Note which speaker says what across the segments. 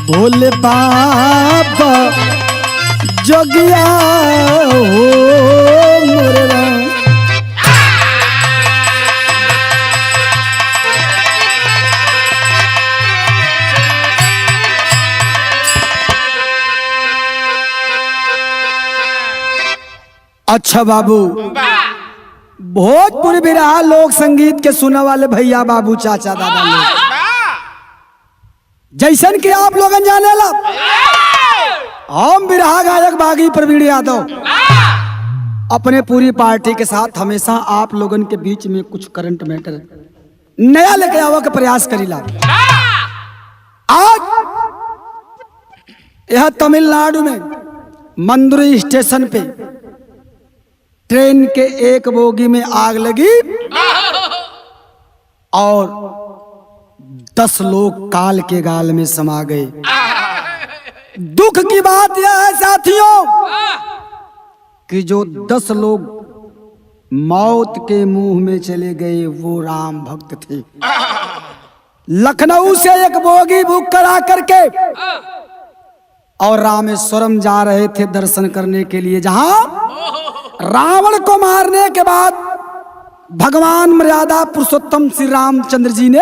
Speaker 1: भोले बाबा जोगिया हो मोरे राम। अच्छा बाबू, भोजपुरी बिरहा लोक संगीत के सुने वाले भैया बाबू चाचा दादा लोग जैसन कि आप लोगन जाने ला, हम बिरहा गायक बागी प्रवीण यादव अपने पूरी पार्टी के साथ हमेशा आप लोगन के बीच में कुछ करंट मैटर नया लेके आवा के प्रयास करीला। आज यह तमिलनाडु में मंदुरई स्टेशन पे ट्रेन के एक बोगी में आग लगी और 10 लोग काल के गाल में समा गए। दुख की बात यह है साथियों कि जो 10 लोग मौत के मुंह में चले गए वो राम भक्त थे। लखनऊ से एक बोगी बुक करा करके और रामेश्वरम जा रहे थे दर्शन करने के लिए, जहां रावण को मारने के बाद भगवान मर्यादा पुरुषोत्तम श्री रामचंद्र जी ने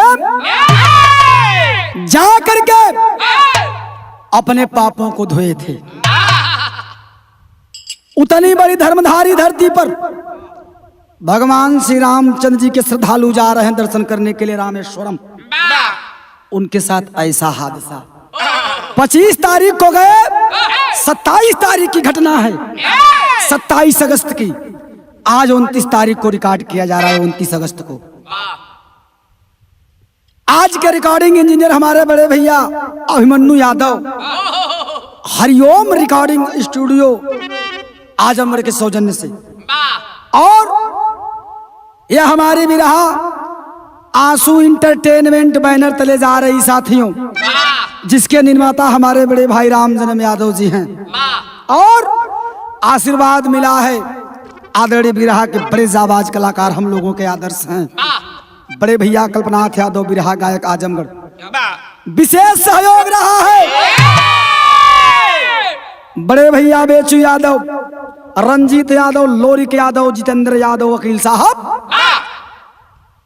Speaker 1: जा करके अपने पापों को धोए थे। उतनी बड़ी धर्मधारी धरती पर भगवान श्री रामचंद्र जी के श्रद्धालु जा रहे हैं दर्शन करने के लिए रामेश्वरम। उनके साथ ऐसा हादसा 25 तारीख को गए, 27 तारीख की घटना है, 27 अगस्त की। आज 29 तारीख को रिकॉर्ड किया जा रहा है, 29 अगस्त को। आज के रिकॉर्डिंग इंजीनियर हमारे बड़े भैया अभिमन्यु यादव, हरिओम रिकॉर्डिंग स्टूडियो आजमगढ़ के सौजन्य से, और यह हमारी बिरहा आंसू इंटरटेनमेंट बैनर तले जा रही साथियों, जिसके निर्माता हमारे बड़े भाई राम जन्म यादव जी हैं। और आशीर्वाद मिला है आदरणीय बिरहा के बड़े जाबाज कलाकार हम लोगों के आदर्श हैं बड़े भैया कल्पनाथ यादव, बिरहा गायक आजमगढ़। विशेष सहयोग रहा है बड़े भैया बेचू यादव, रंजीत यादव, लोरिक यादव, जितेंद्र यादव, वकील साहब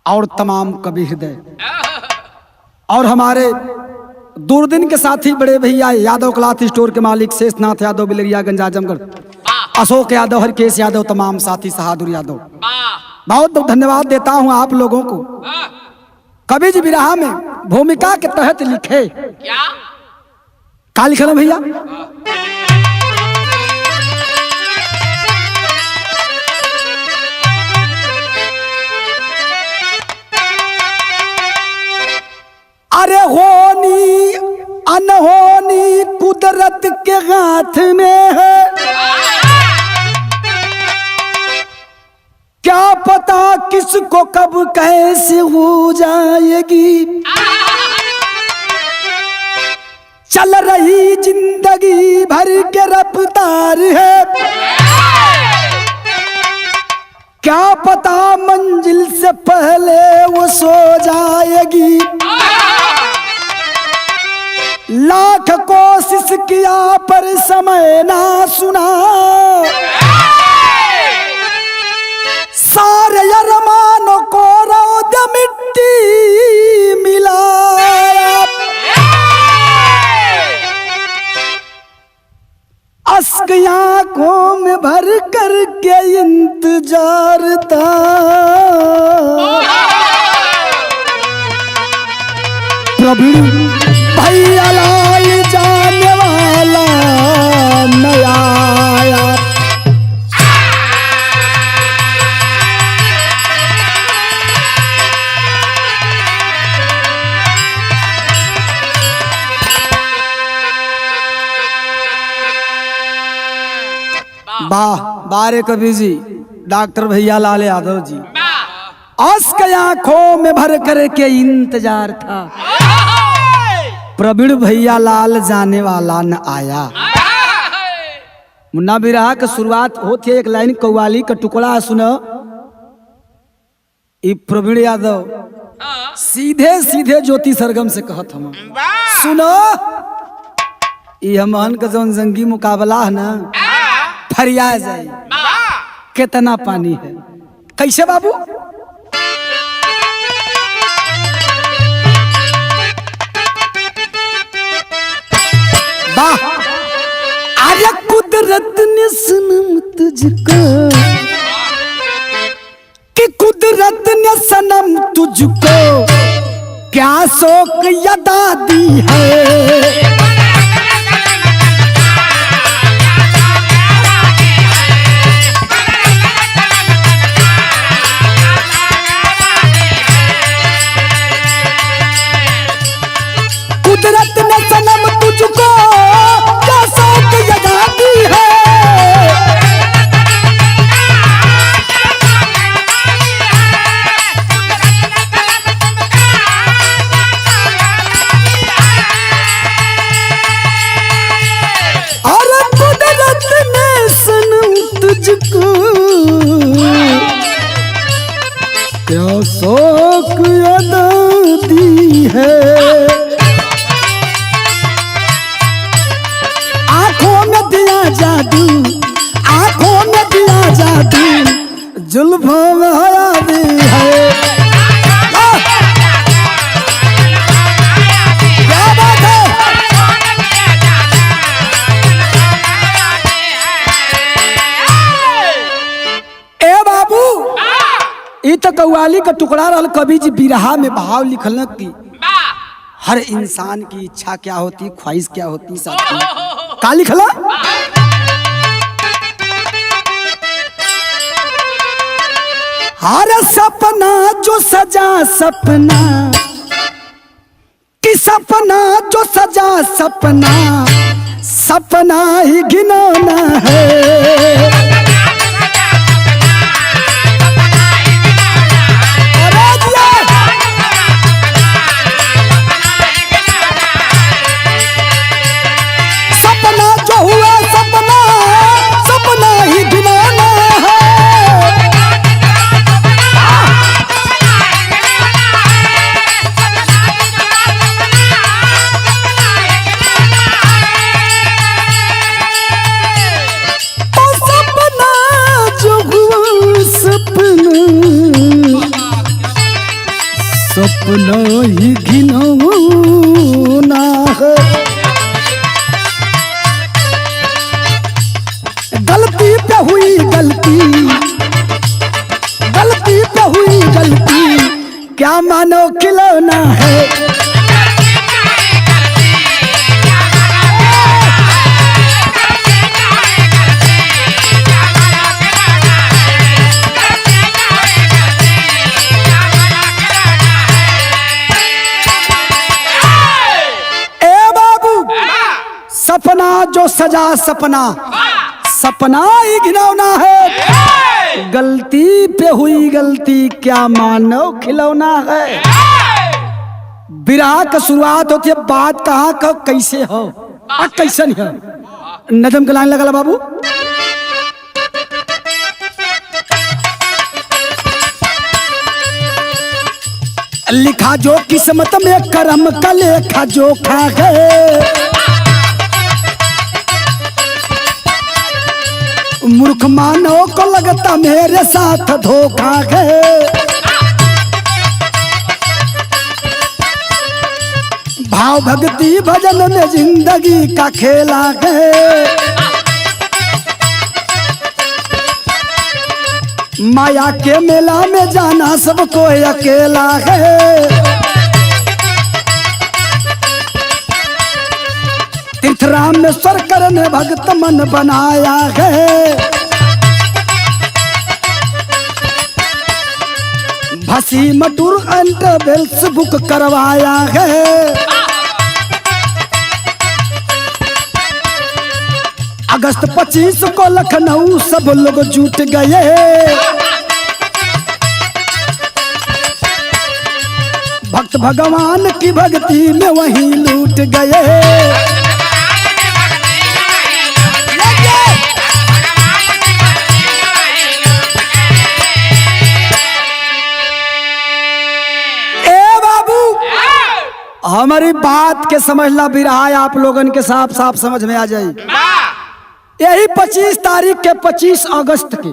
Speaker 1: और तमाम कवि हृदय, और हमारे दूरदीन के साथी बड़े भैया यादव क्लॉथ स्टोर के मालिक शेषनाथ यादव, बिलरियागंज आजमगढ़, अशोक यादव, हरकेश यादव, तमाम साथी सहादुर यादव। बहुत बहुत धन्यवाद देता हूं आप लोगों को। कवि जी बिरहा में भूमिका के तहत लिखे क्या का लिखा भैया? अरे होनी अनहोनी कुदरत के हाथ में है, क्या पता किसको कब कैसे हो जाएगी। चल रही जिंदगी भर के रफ्तार है, क्या पता मंजिल से पहले वो सो जाएगी। लाख कोशिश किया पर समय ना सुना, सारे अरमानों को रौद मिट्टी मिला। अश्क आंखों में भर कर के इंतजार था, प्रभु भैया लाल जाने वाला नया आया। वाह बारे कवि जी डॉक्टर भैया लाल यादव जी। अश्क आंखों में भर कर के इंतजार था, प्रवीण भैया लाल जाने वाला न आया। मुन्ना बिरहा की शुरुआत होती है एक लाइन कव्वाली का टुकड़ा सुनो। प्रवीण यादव सीधे सीधे ज्योति सरगम से कहत हम सुनो। ये हमन का जौन जंगी मुकाबला है ना फरिया जाए कितना पानी है। कैसे बाबू? वाह! अरे कुदरत ने सनम तुझको, कि कुदरत ने सनम तुझको क्या शौक अदा दी है। कुदरत ने सनम तुझको क्या शौक अदा दी है। और कुदरत ने सनम तुझको क्या शौक अदा दी है। आंखों में दिया जादू, आंखों में दिया जादू, जुल्फों में हया दी है। क्या बात है? ए बाबू, ये तो कव्वाली का टुकड़ा रहल। कवि जी बिरहा में भाव लिखल की हर इंसान की इच्छा क्या होती, ख्वाहिश क्या होती, साथी का लिखला। हर सपना जो सजा सपना, कि सपना जो सजा सपना, सपना ही घिनौना है। सपना जो हुआ सपना, सपना ही घिनौना है। ओ सपना जो हुआ सपना, सपना ही घिनौना है। गलती पे हुई गलती, गलती पे हुई गलती, क्या मानो खिलौना है। ए बाबू, सपना जो सजा सपना, सपना ही घिनौना है। गलती पे हुई गलती, क्या मानो खिलौना है। बिरहा का शुरुआत होती है बात कहाँ का कैसे हो और कैसन है। नजम का लाइन लगा बाबू। लिखा जो किस्मत में करम का लेखा जोखा है। मूर्ख मानव को लगता मेरे साथ धोखा है। भाव भक्ति भजन में जिंदगी का खेला है। माया के मेला में जाना सबको अकेला है। तीर्थरामेश्वर करने भक्त मन बनाया है। भसी मटूर अंट बेल्स बुक करवाया है। अगस्त 25 को लखनऊ सब लोग जुट गए। भक्त भगवान की भक्ति में वहीं लूट गए। हमारी बात के समझला बिरहा आप लोगन के साफ साफ समझ में आ जाए। यही 25 तारीख के 25 अगस्त के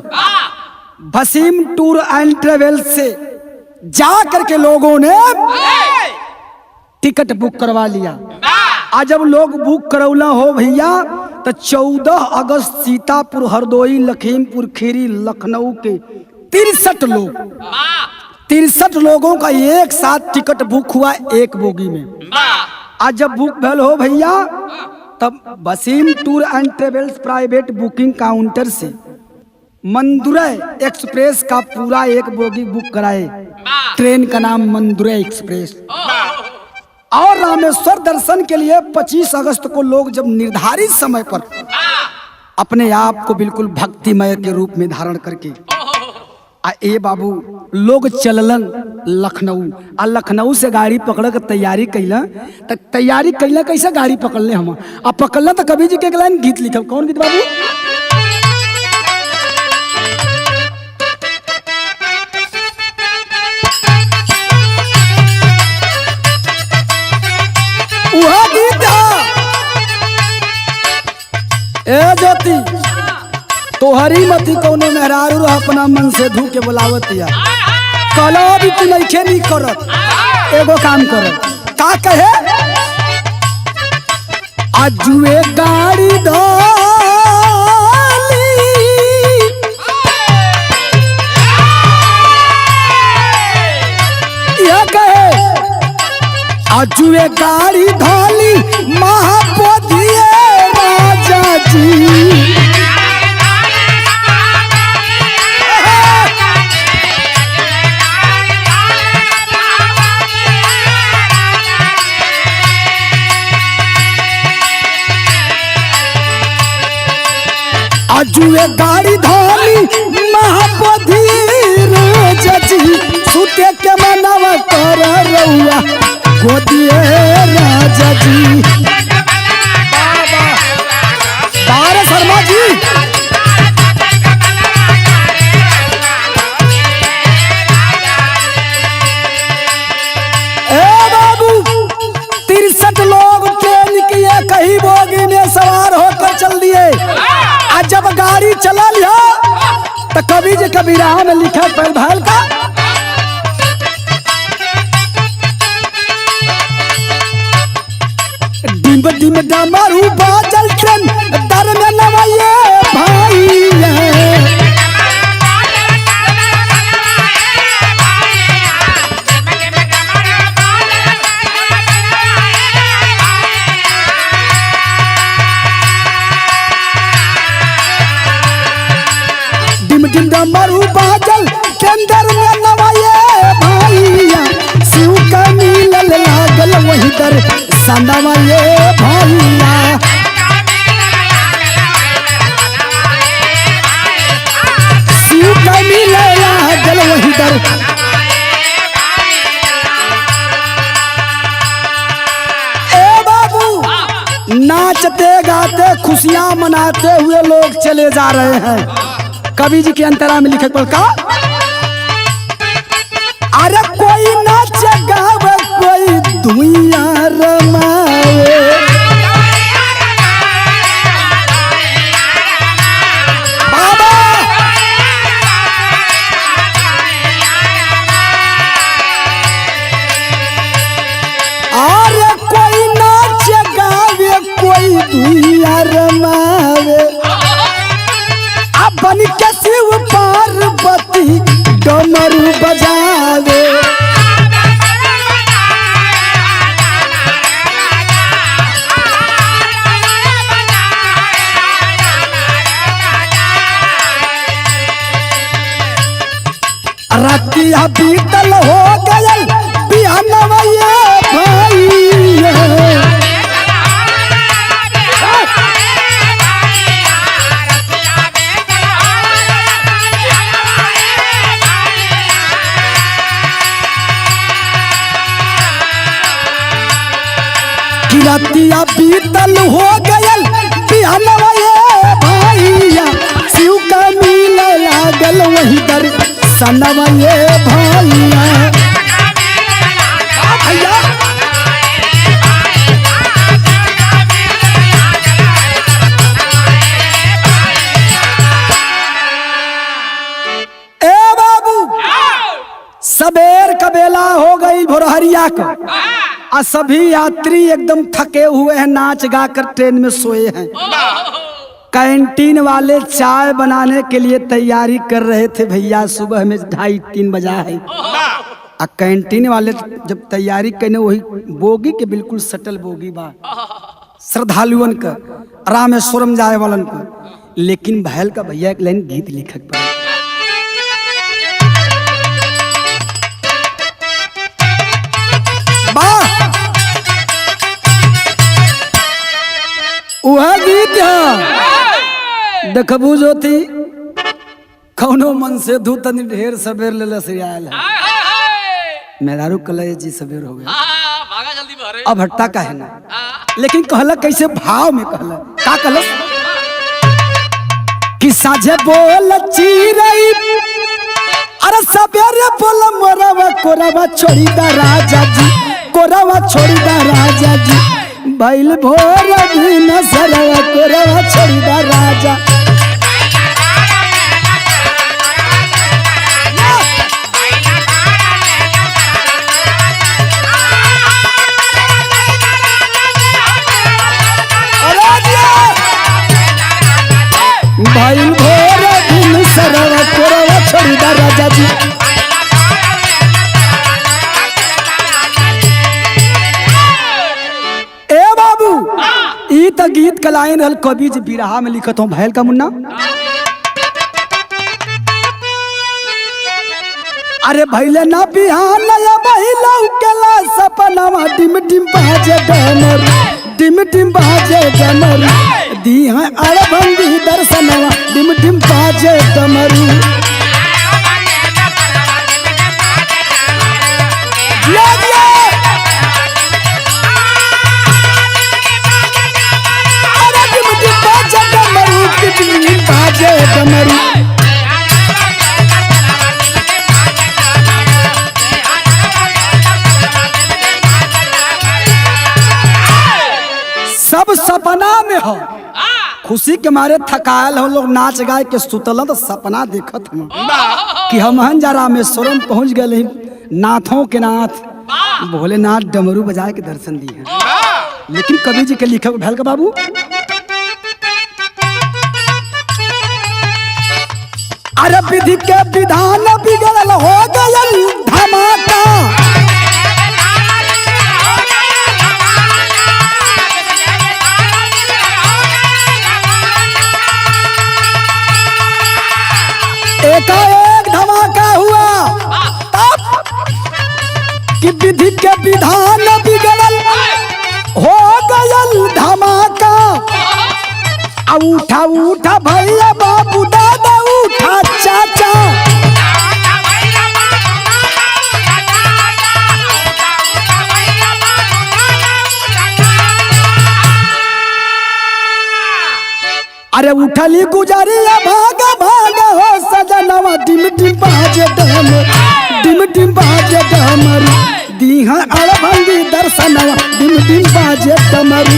Speaker 1: वसीम टूर एंड ट्रेवल्स से जा करके लोगों ने टिकट बुक करवा लिया। आज जब लोग बुक करौला हो भैया तो 14 अगस्त सीतापुर, हरदोई, लखीमपुर खीरी, लखनऊ के 63 लोगों का एक साथ टिकट बुक हुआ एक बोगी में। आज जब बुक भल हो भैया तब Wasim tour and travels private booking counter से मंदुरई एक्सप्रेस का पूरा एक बोगी बुक कराए। ट्रेन का नाम मंदुरई एक्सप्रेस। और रामेश्वर दर्शन के लिए 25 अगस्त को लोग जब निर्धारित समय पर अपने आप को बिल्कुल भक्तिमय के रूप में धारण करके ए बाबू लोग चललन लखनऊ। आ लखनऊ से गाड़ी पकड़ के तैयारी कैला। तो तैयारी कैला कैसे गाड़ी पकड़ ले हम आ पकड़ला तो कवि जी के लाइन गीत लिखल। कौन गीत बाबू? वह गीत ए ज्योति तोहरी मती कौनो मेहरारू अपना मन से धू के बुलावतिया कलो भी तू नइखे नहीं करत। एगो काम कर का कहे आजुए गाड़ी धोली ये कहे आजुए गाड़ी धोली महापोधिए राजा जी। आजुए गाड़ी धोली महापोधी राजा जी। सुते के मनवा कर रउआ गोदिए राजा जी। बारे शर्मा जी ए बाबू 63 लोग ट्रेन की कहीं बोगी में सवार होकर चल दिए। आज जब गाड़ी चला लिया तो कवि जी कबीरा में लिखा पल भल का डिम डिम डमरू बाजल ट्रेन दर में नवाये भाई डमरू बाजल केंदर में नवाये भैया। शिव का मिलल लागल वही दर सनवाये भैया। शिव का मिलल लागल वही दर। ए बाबू नाचते गाते खुशियां मनाते हुए लोग चले जा रहे हैं। कवि जी के अंतरा में लिखे पड़ का अरे कोई नाच गावे कोई दुनिया रमाए। बाबा अरे कोई नाच गावे कोई दुनिया रमाए। बन के शिव पार्वती डमरू बजावे। रतिया बीतल हो गयल बिहनवा ये भाई। रतिया बीतल हो गयल बिहनवा ये भैया। शिव का मिले लागल वही दर सनवा ये भैया। बेला हो गई भोरहरिया को और सभी यात्री एकदम थके हुए हैं, नाच गा कर ट्रेन में सोए हैं। कैंटीन वाले चाय बनाने के लिए तैयारी कर रहे थे भैया, सुबह में 2:30-3 बजा है। और कैंटीन वाले जब तैयारी करने, वही बोगी के बिल्कुल सटल बोगी बा श्रद्धालुअन का, रामेश्वरम जाए वालन का। लेकिन भैल का भैया एक लाइन गीत लिखक पा वह गीत है देखबू जो थी कौनो मन से धू तनी ढेर सबेर ले सियाल है मेहरारू कलय जी सबेर हो गया
Speaker 2: भागा जल्दी भरे।
Speaker 1: अब हट्टा का है ना, लेकिन कहला कैसे भाव में कहला का कहला कि साझे बोल चिरई अरे सबेरे बोल मोरवा कोरवा छोड़ी दा राजा जी, कोरवा छोड़ी दा राजा जी, बैल भोर भी न सरवा कोरवा छोड़ी दा राजा। बैल भोर भी न सरवा कोरवा छोड़ी दा राजा जी। ई त गीत का लाइन हल कवि जी बिरहा में लिखत हूँ भैल का मुन्ना। अरे भैले ना बिहान या महिला उकेला सपनावा डिम डिम बाजे डमर, डिम डिम बाजे डमर, दी है अड़भंगी दर्शनवा डिम डिम बाजे डमर। सब सपना में हो, खुशी के मारे थकायल हो लोग नाच गाय के सुतल तो सपना देखत हम कि हम जा रामेश्वरम पहुंच गए नाथों के नाथ भोलेनाथ डमरू बजाए के दर्शन दिए। लेकिन कवि जी के लिखक भैल का बाबू अरे विधि के विधान बिगड़ल हो गयल धमाका, एकाएक धमाका हुआ तब कि विधि के विधान बिगड़ल हो गयल धमाका। उठा उठा भैया बाबू दादा उठा चाचा, अरे उठली गुजरिया भागा भागा हो सजनवा डिम डिम बाजे डमर, डिम डिम बाजे डमर, दी है अड़भंगी दर्शनवा डिम डिम बाजे डमर।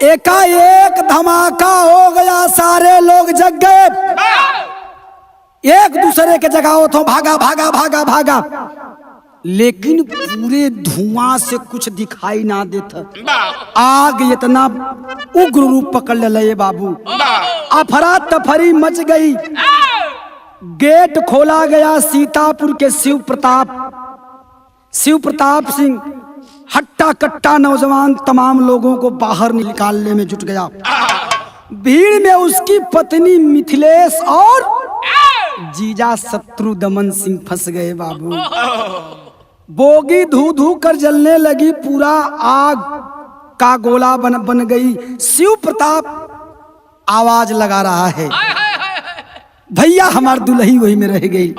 Speaker 1: एकाएक धमाका हो गया, सारे लोग जग गए, एक दूसरे के जगह तो भागा भागा भागा भागा, लेकिन पूरे धुआं से कुछ दिखाई ना देता। आग इतना उग्र रूप पकड़ ले बाबू, अफरा तफरी मच गई। गेट खोला गया, सीतापुर के शिव प्रताप सिंह हट्टा कट्टा नौजवान तमाम लोगों को बाहर निकालने में जुट गया। भीड़ में उसकी पत्नी मिथिलेश और जीजा शत्रुदमन सिंह फंस गए बाबू। बोगी धू धू कर जलने लगी, पूरा आग का गोला बन गई। शिव प्रताप आवाज लगा रहा है, भैया हमार दुल्ही वही में रह गई,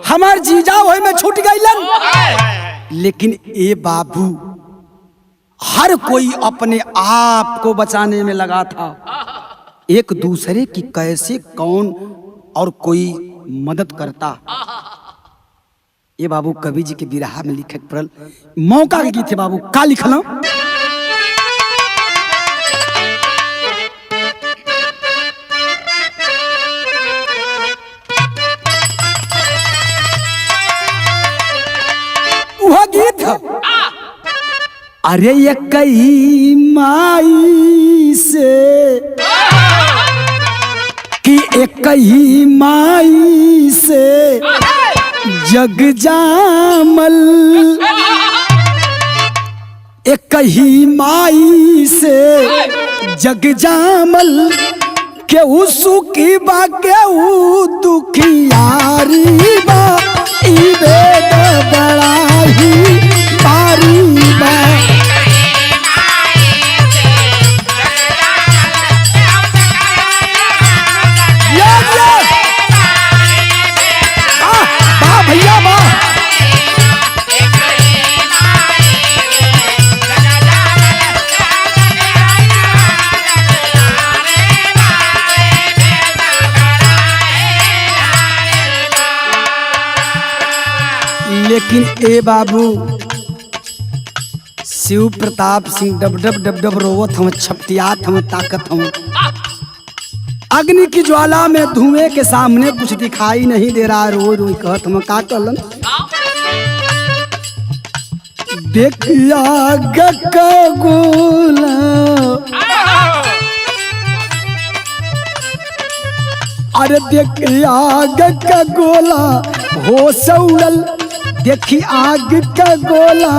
Speaker 1: हमार जीजा वही में छूट गई। लेकिन ए बाबू हर कोई अपने आप को बचाने में लगा था, एक दूसरे की कैसे कौन और कोई मदद करता। ये बाबू कवि जी के बिरहा में लिखे पड़ल मौका के गीत है बाबू। का लिखल वह गीत है। अरे ये कई माई से कि एक ही माई से जग जामल, एक ही माई से जग जामल, केहू सुखी बा केहू दुखियारी बा, ई वेद बड़ा ही भारी बा। भैया बा लेकिन ए बाबू शिव प्रताप सिंह डब डब डब डब रोवत हम, छपटियात हम, ताकत हम। अग्नि की ज्वाला में धुएं के सामने कुछ दिखाई नहीं दे रहा। रोई रोई कहत हम का कहलन, देखिया गक्का गोला, अरे देखिया गक्का गोला हो सौड़ल, देखी आग का गोला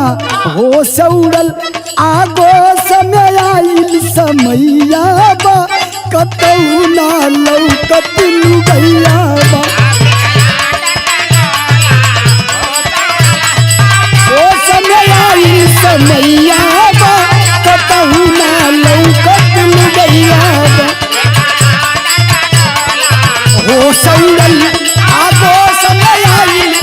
Speaker 1: हो सौड़ल, आगो समय आइल समैया बा, कतऊ ना लौकत लुगैया बा। ओ समय आइल समैया बा, कतऊ ना लौकत लुगैया बा। हो सौड़ल आगो समय आइल,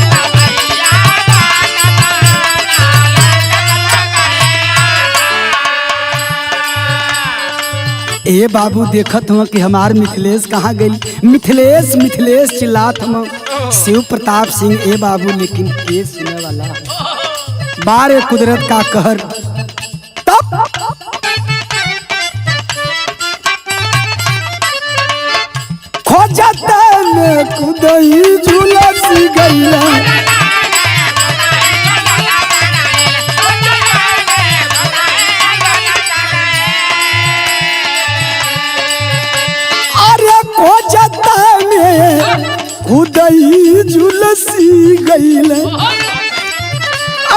Speaker 1: ए बाबू देखत हम कि हमार मिथिलेश कहाँ गई। मिथिलेश मिथिलेश चिल्लात हम शिव प्रताप सिंह। ए बाबू लेकिन के सुने वाला बारे कुदरत का कहर। तब खोजत में कुदई झुलस गईला, खुदई झुलसी गईल,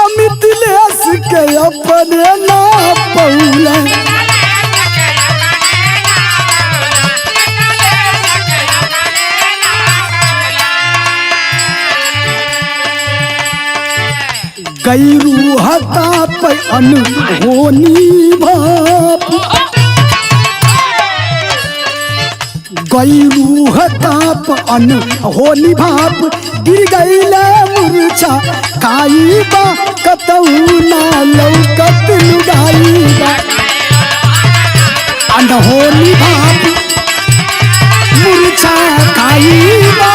Speaker 1: मिथिलेश के अपने ना पौला। गैरू हता पे अनहोनी बाप, गैरू हताप अनहोनी भाप, गिर गईले मूर्छा काई बा, कतऊ ना लौकत लुगाई बा। अनहोनी भाप मूर्छा काई बा,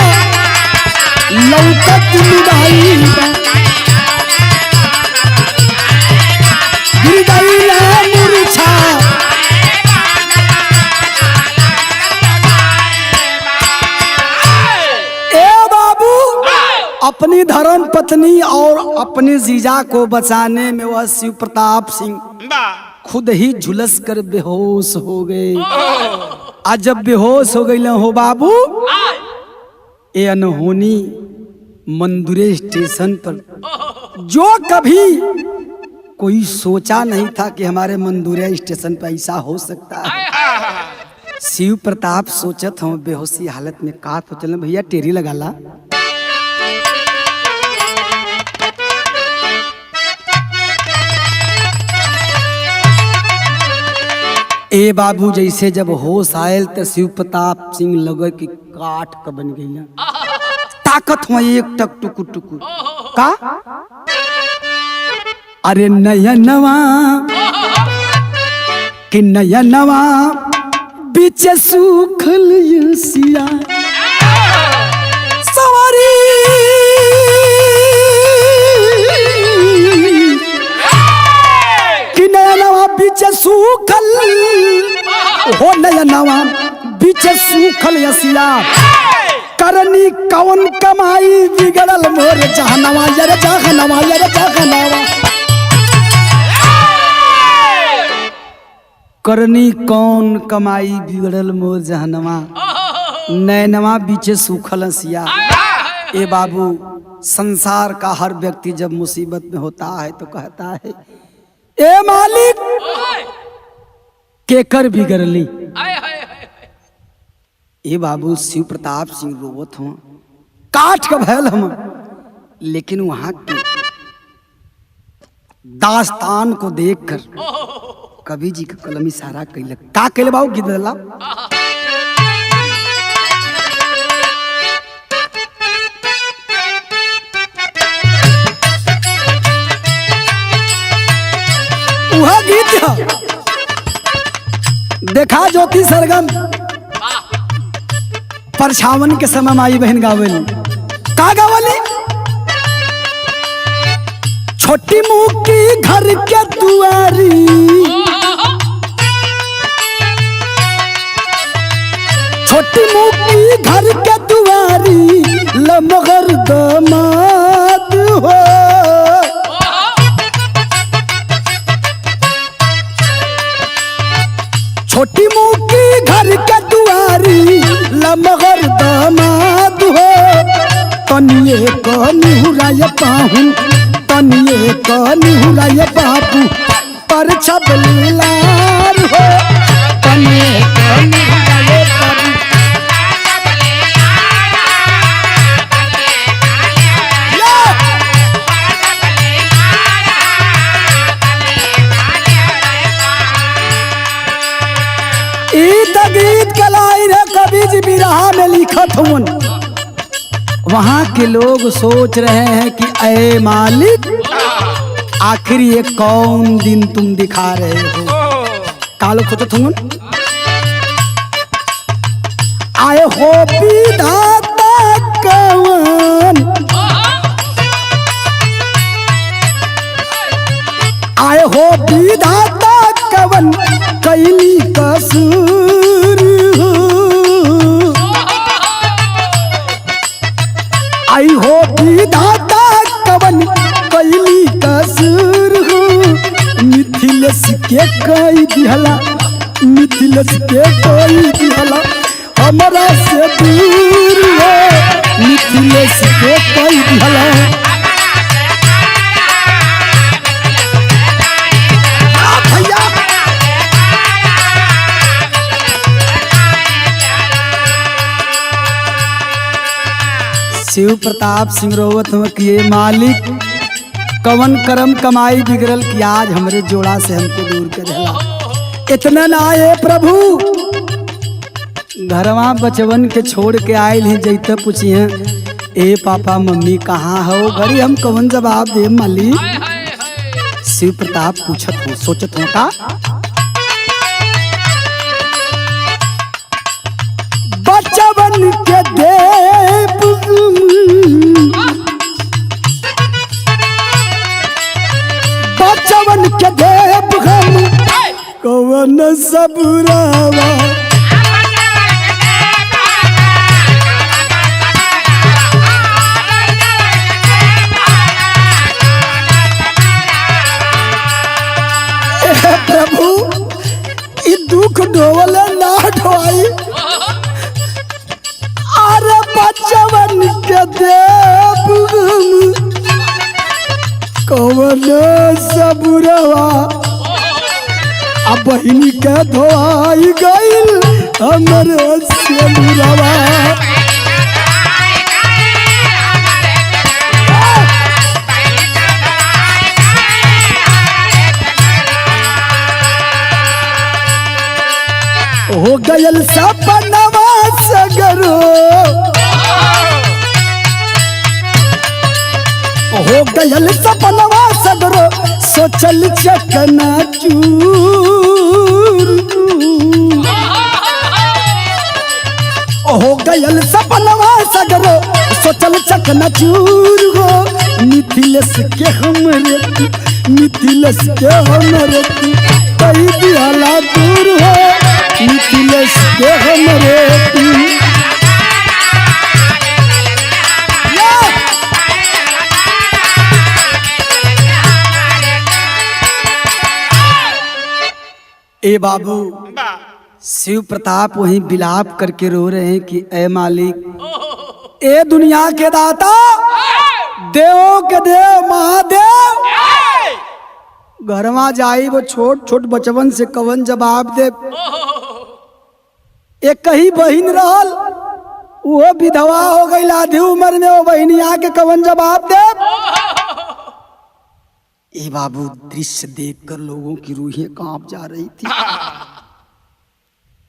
Speaker 1: लौकत लुगाई बा। गिर गईले मूर्छा, अपनी धर्म पत्नी और अपने जीजा को बचाने में वह शिव प्रताप सिंह खुद ही झुलस कर बेहोश हो गए। आज जब बेहोश हो गए हो बाबू, ये अनहोनी मंदुरे स्टेशन पर, जो कभी कोई सोचा नहीं था कि हमारे मंदुरे स्टेशन पर ऐसा हो सकता है। शिव प्रताप सोचत हम बेहोशी हालत में का तो चल भैया टेरी लगाला। ए बाबू जैसे जब होश आयल तो शिव प्रताप सिंह लगे कि काठ का बन गई, ताकत हुआ एक टक टुकुर टुकुर का। अरे नयनवा कि नयनवा बीच सूखल सिया सवारी कि नयनवा बीच सूखल हो नयनवा बीच सूखल सिया करनी कौन कमाई बिगड़ल मोर जहनवा यार जहनवा यार जहनवा करनी कौन कमाई बिगड़ल मोर जहनवा नैनवा बीचे सूखल सिया। ए बाबू संसार का हर व्यक्ति जब मुसीबत में होता है तो कहता है ए मालिक केकर बिगड़ली। ए बाबू शिव प्रताप सिंह रोवत हो काठ का भयल हम, लेकिन वहां के दास्तान को देखकर कवि जी का कलम इशारा कैलक का कैले बाबू गिदला वह गीत देखा ज्योति सरगम परछावन के समय माई बहन गावेली का गावली छोटी मुँह की घर के दुआरी छोटी मुँह की घर के दुआरी लमगर दामाद हो छोटी मुँह की घर के दुआरी लमगर दामाद हो तनिए को निहुराय पाहूं तनिए को निहुराय बापू पर छबलीलार हो तनिए को निहुराय बापू गीत के लाइन है कवि जी बिरहा में लिखत हुन। वहां के लोग सोच रहे हैं कि ऐ मालिक आखिर ये कौन दिन तुम दिखा रहे हो कालो खोजत हुन आए हो विधाता कौन आए हो विधाता कवन कैली कसूर आई हो विधाता कवन कैली कसूर मिथिलेश के कोई दिहला मिथिलेश के कोई दिहला हमरा से दूर हो मिथिलेश के कोई दिहला शिव प्रताप सिंह रोवत हो कि ये मालिक कवन करम कमाई बिगड़ल कि आज हमरे जोड़ा से हमको दूर कर दिला। इतना ना आए प्रभु घरवा बचवन के छोड़ के आये ही जैते पूछिए ए पापा मम्मी कहाँ हो घरी हम कवन जवाब दे मालिक। शिव प्रताप पूछत हो सोचत हो का बचवन के देव बचवन के देव हम कवन सबुरावा प्रभु ई दुख ढोवले ना ढोई अरे बचवन के देव कवन सबुरवा अब बहिनी के धोई गईल हमरे सबुरवा हो गयल सपनवा सगरो हो गयल सपनवा सगरो सोचल चकना चूर भयल सपनवा सगरो सोचल चकना चूर हो मिथिलेश के हमरे मिथिलेश के हमरे कई दिहला दूर हो मिथिलेश के हमरे ए बाबू शिव प्रताप वहीं विलाप करके रो रहे हैं कि ए मालिक ए दुनिया के दाता देवों के देव महादेव घरवा जाई वो छोट छोट बचवन से कवन जवाब दे एक ही बहिन रहल वो विधवा हो गई आधी उम्र में वो बहनिया के कवन जवाब दे ए बाबू दृश्य देखकर लोगों की रूहें कांप जा रही थी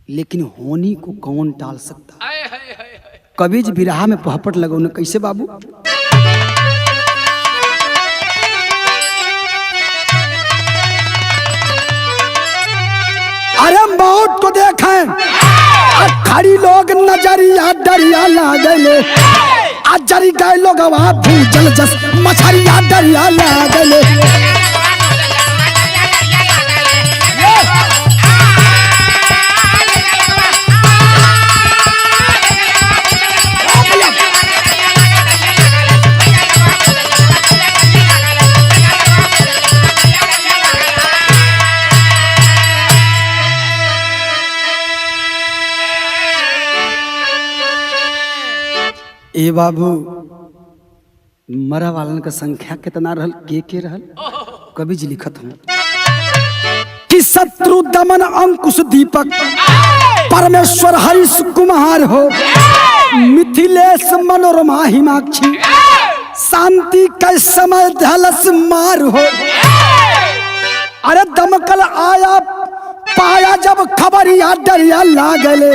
Speaker 1: लेकिन होनी को कौन टाल सकता कभी ज बिरहा में पहपट लगो न कैसे बाबू अरे मौत को देखें खड़ी लोग नजरिया डरिया लागले जरी गए लोग भूजल जस मछरिया डरिया लागले ए बाबू मरा वालन का संख्या कितना रहल के रहल कभी जी लिखत हूँ कि शत्रु दमन अंकुश दीपक परमेश्वर हरीश कुमार हो मिथिलेश मनोरमा हिमाक्षी शांति का समय धलस मार हो अरे दमकल आया पाया जब खबरिया डरिया लागले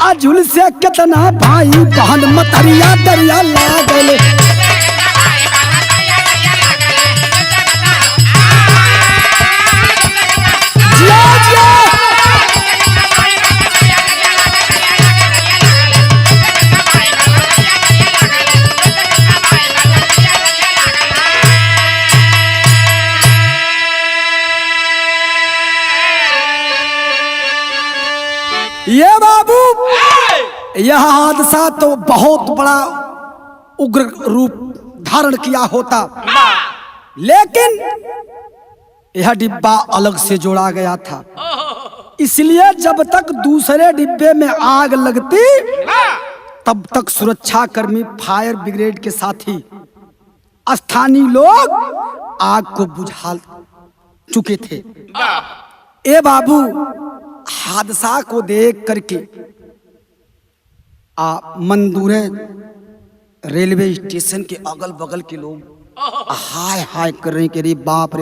Speaker 1: अझुल से कितना भाई बहन मतरिया डरिया लागले ये बाबू यह हादसा तो बहुत बड़ा उग्र रूप धारण किया होता लेकिन यह डिब्बा अलग से जोड़ा गया था इसलिए जब तक दूसरे डिब्बे में आग लगती तब तक सुरक्षा कर्मी फायर ब्रिगेड के साथी स्थानीय लोग आग को बुझा चुके थे ए बाबू हादसा को देख करके मंदूरे रेलवे स्टेशन के अगल बगल के लोग हाय हाय कर रहे कि रे बाप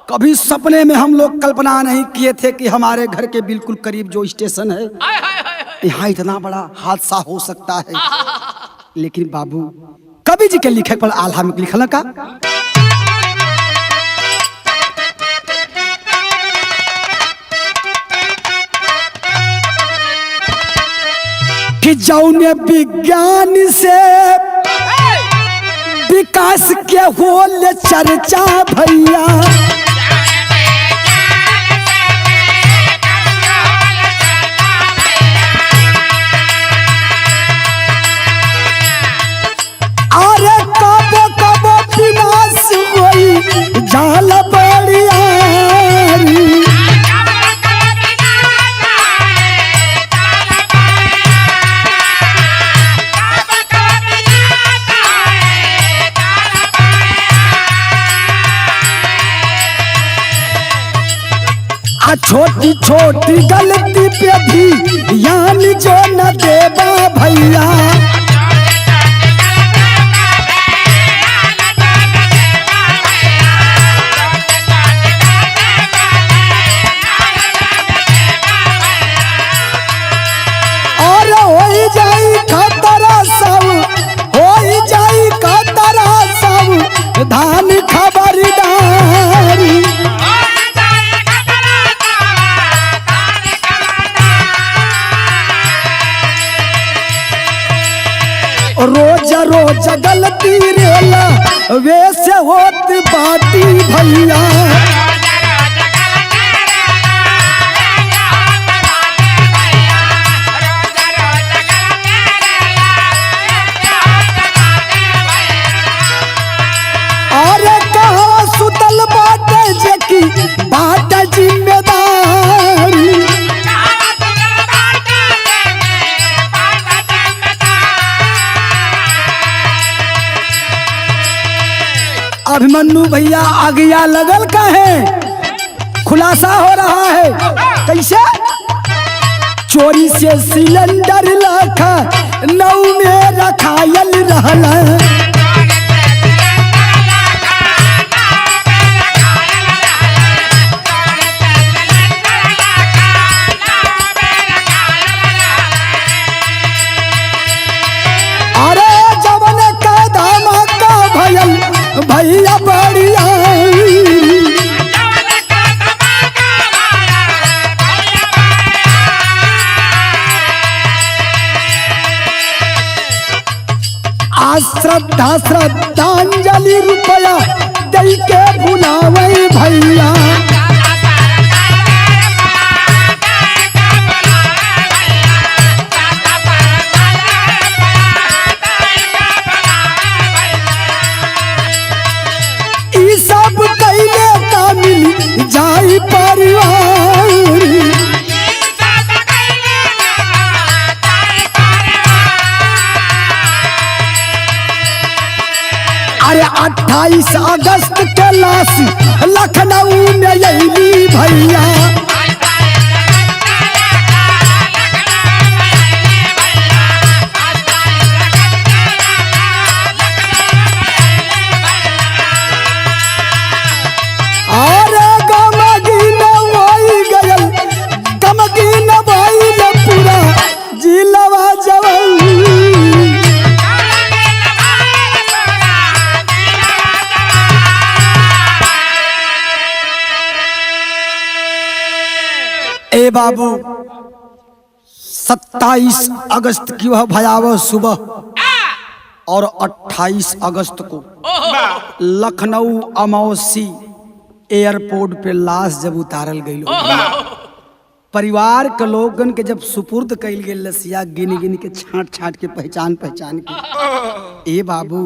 Speaker 1: कभी सपने में हम लोग कल्पना नहीं किए थे कि हमारे घर के बिल्कुल करीब जो स्टेशन है यहाँ इतना बड़ा हादसा हो सकता है लेकिन बाबू कवि जी के लिखे पर आल्हा में लिखल का कि जौने विज्ञान से विकास के होले चर्चा भैया अरे कबो कबो विनाश होई जाल बड़िया छोटी छोटी गलती पे भी यान जो न देवा भैया और हो जाई खतरा सब हो जाई खतरा सब धान खबरदारी रोज रोज गलती रेला वैसे होत बाटी भैया। अरे कहाँ सुतल बाटे जेकी बाट जिम्मेदारी। अभिमन्यु भैया आगिया लगल का है, खुलासा हो रहा है कैसे? चोरी से सिलेंडर लाखा नौ में रखायल रहला। अरे जवन का दामा का भयल भैया बढ़िया। आज श्रद्धा श्रद्धांजलि रुपया दई के बुलावे भैया। सब कैले का मिली जाई परिवार। अरे 28 अगस्त के लाश लखनऊ में अइली भैया। ए बाबू 27 अगस्त की वह भयावह सुबह और 28 अगस्त को लखनऊ अमौसी एयरपोर्ट पे लाश जब उतारल गई, परिवार के लोगन के जब सुपुर्द कैल गई लसिया गिन गिन के छाट छाट के पहचान के। ए बाबू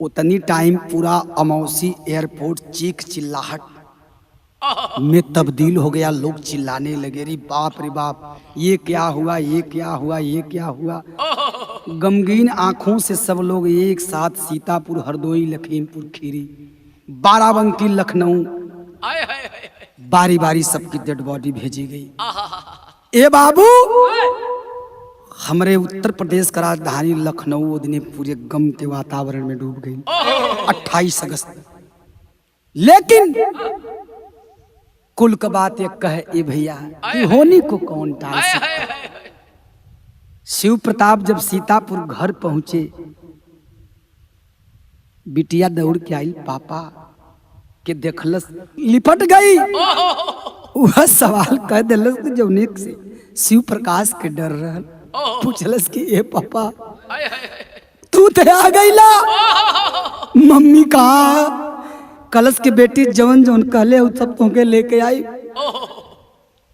Speaker 1: उतनी टाइम पूरा अमौसी एयरपोर्ट चीख चिल्लाहट में तब्दील हो गया। लोग चिल्लाने लगे, रे बाप रे बाप, ये क्या हुआ, ये क्या हुआ, ये क्या हुआ। गमगीन आंखों से सब लोग एक साथ सीतापुर, हरदोई, लखीमपुर खीरी, बाराबंकी, लखनऊ बारी बारी सबकी डेड बॉडी भेजी गई। ए बाबू हमारे उत्तर प्रदेश का राजधानी लखनऊ वो दिन पूरे गम के वातावरण में डूब गई 28 अगस्त। लेकिन कुल का बात एक कहे, ए भैया होनी को कौन टाल सकता। शिव प्रताप जब सीतापुर घर पहुंचे, बिटिया दौड़ के आई, पापा के देखलस, लिपट गई। वह सवाल कह दिलस कि जौने से शिव प्रकाश के डर रहल, पूछलस कि ए पापा तू ते आ गईला, मम्मी कहा? कलश के बेटी जवन जवन कहले उ सब तुमके लेके आई,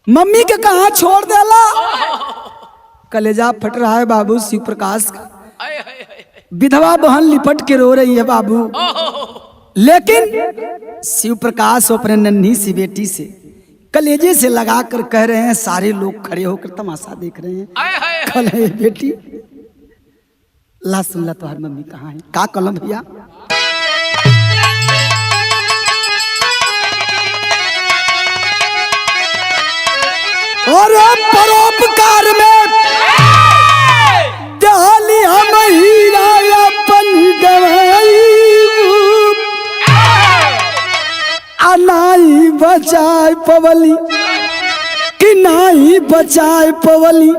Speaker 1: मम्मी के कहा छोड़ देला? कलेजा फट रहा है बाबू शिव प्रकाश का। विधवा बहन लिपट के रो रही है बाबू। लेकिन शिव प्रकाश अपने नन्ही सी बेटी से कलेजे से लगा कर कह रहे हैं, सारे लोग खड़े होकर तमाशा देख रहे हैं। कल है बेटी, ला सुन ला तुम्हारी मम्मी कहाँ है? का कलम भैया? और परोपकार में डाली हम हीरा अपन गवाई, अनाई बचाए पवली कि नाई बचाए पवली,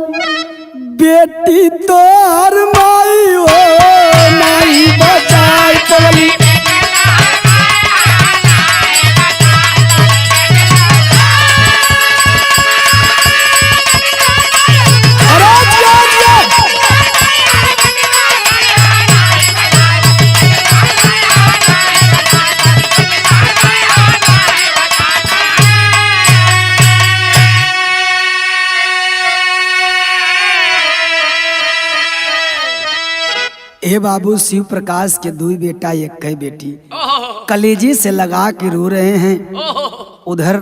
Speaker 1: बेटी तो हर माई हो नाई बचाए पवली। ए बाबू शिव प्रकाश के दो बेटा एक कई बेटी कलेजे से लगा के रो रहे हैं। उधर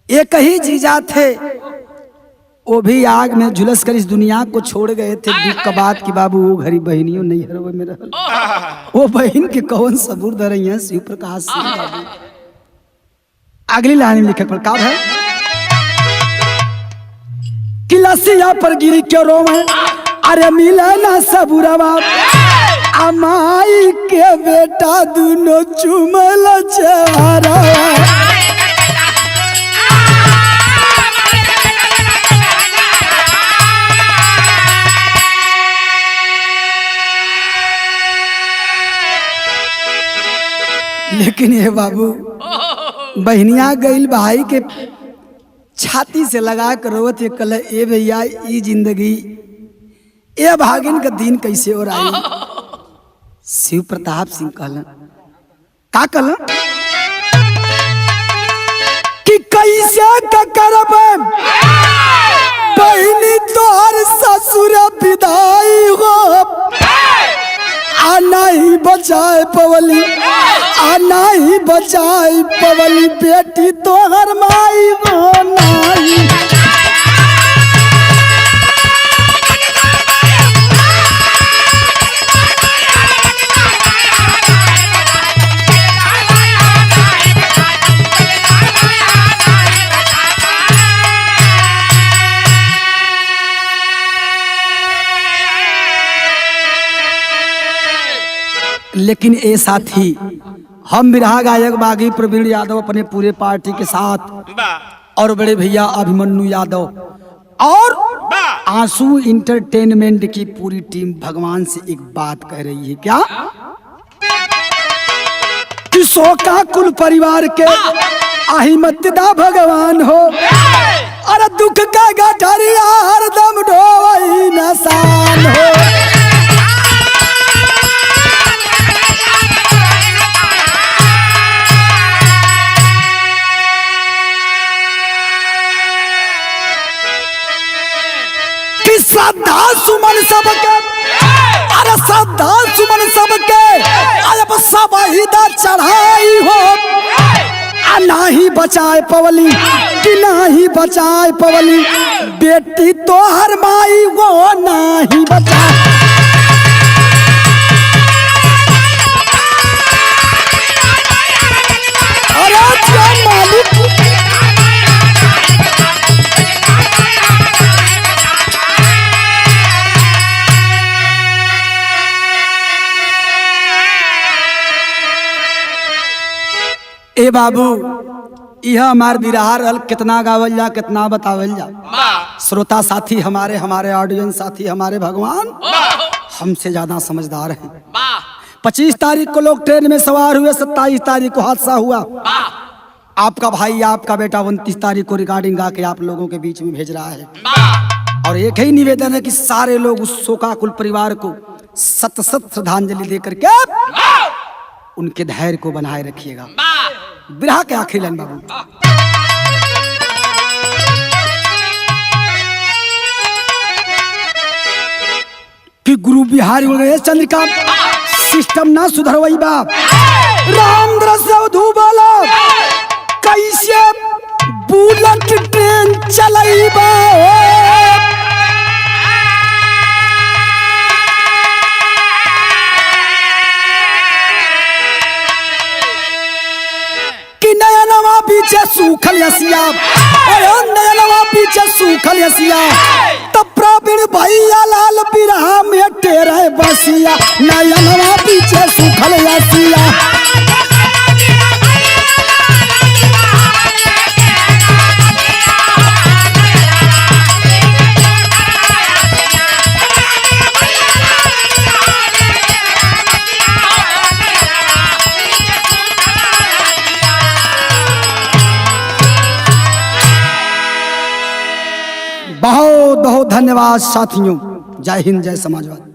Speaker 1: एक ही जीजा थे, वो भी आग में झुलस कर इस दुनिया को छोड़ गए थे। दुख का बात की बाबू वो घरी बहनियों नहीं हर में रहल, वो बहन के कौन सबूर दे रही है शिव प्रकाश सिंह। अगली लाइन में लिखे प्रकार है कि लसिया पर गिर के रोवे अरे मिला ना सबूरवा अमाई के बेटा दोनों चुमल चारा। लेकिन ये बाबू बहनिया गईल भाई के छाती से लगा कर रोवत ये कल ए भैया ई जिंदगी ए भागिन का दिन कैसे हो रहा है। शिव प्रताप सिंह कहलन का कहलन कि कैसे का करब बहनी तोहर ससुर विदाई हो आना ही बचाए पवली आना ही बचाए पवली बेटी तोहर माई बनाई। लेकिन ए साथी हम बिरहा गायक बागी प्रवीण यादव अपने पूरे पार्टी के साथ और बड़े भैया अभिमन्यु यादव और आंसू इंटरटेनमेंट की पूरी टीम भगवान से एक बात कह रही है क्या कि शोका कुल परिवार के अहिमतदा भगवान हो और दुख का गठरिया हरदम ढोवई नसान हो। श्रद्धा सुमन सबके अरे श्रद्धा सुमन सबके अब सब हिदा चढ़ाई हो नाही बचाए पवली कि नाही बचाए पवली बेटी तो हर माई वो नाही बचाए। अरे मालिक ए बाबू यह हमार बिरहा रहल कितना गावल जा कितना बतावल जा। श्रोता साथी हमारे हमारे ऑडियंस साथी हमारे भगवान हमसे ज्यादा समझदार हैं। 25 तारीख को लोग ट्रेन में सवार हुए, 27 तारीख को हादसा हुआ। आपका भाई आपका बेटा 29 तारीख को रिकॉर्डिंग गा के आप लोगों के बीच में भेज रहा है। और एक ही निवेदन है कि सारे लोग उस शोकाकुल परिवार को सत सत श्रद्धांजलि देकर के उनके धैर्य को बनाए रखिएगा। बिरहा के आखिरी लाइन बाबू कि गुरु बिहारी गए चंद्रिका सिस्टम ना सुधरवई बाप राम दरस धूबाला कैसे बुलेट ट्रेन चलई बा पीछे सूखल हसिया नयनवा पीछे सूखल हसिया तब प्रवीण भैया लाल बिरहा में तेरे बसिया नयनवा पीछे सूखल हसिया। बहुत बहुत धन्यवाद साथियों। जय हिंद जय समाजवाद।